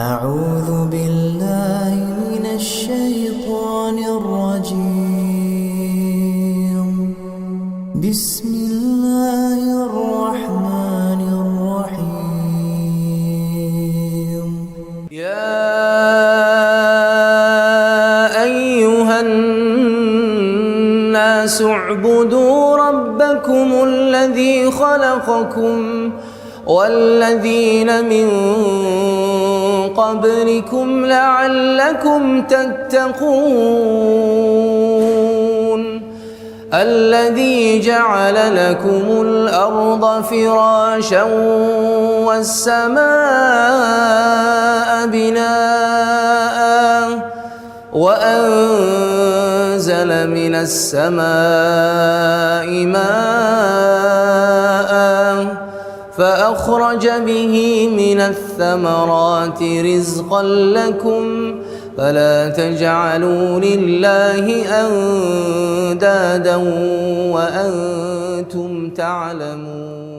أعوذ بالله من الشيطان الرجيم. بسم الله الرحمن الرحيم. يا أيها الناس اعبدوا ربكم الذي خلقكم والذين من قبلكم لعلكم تتقون الذي جعل لكم الأرض فراشا والسماء بناء وأنزل من السماء ماء فأخرج به من الثمرات رزقا لكم فلا تجعلوا لله أندادا وأنتم تعلمون.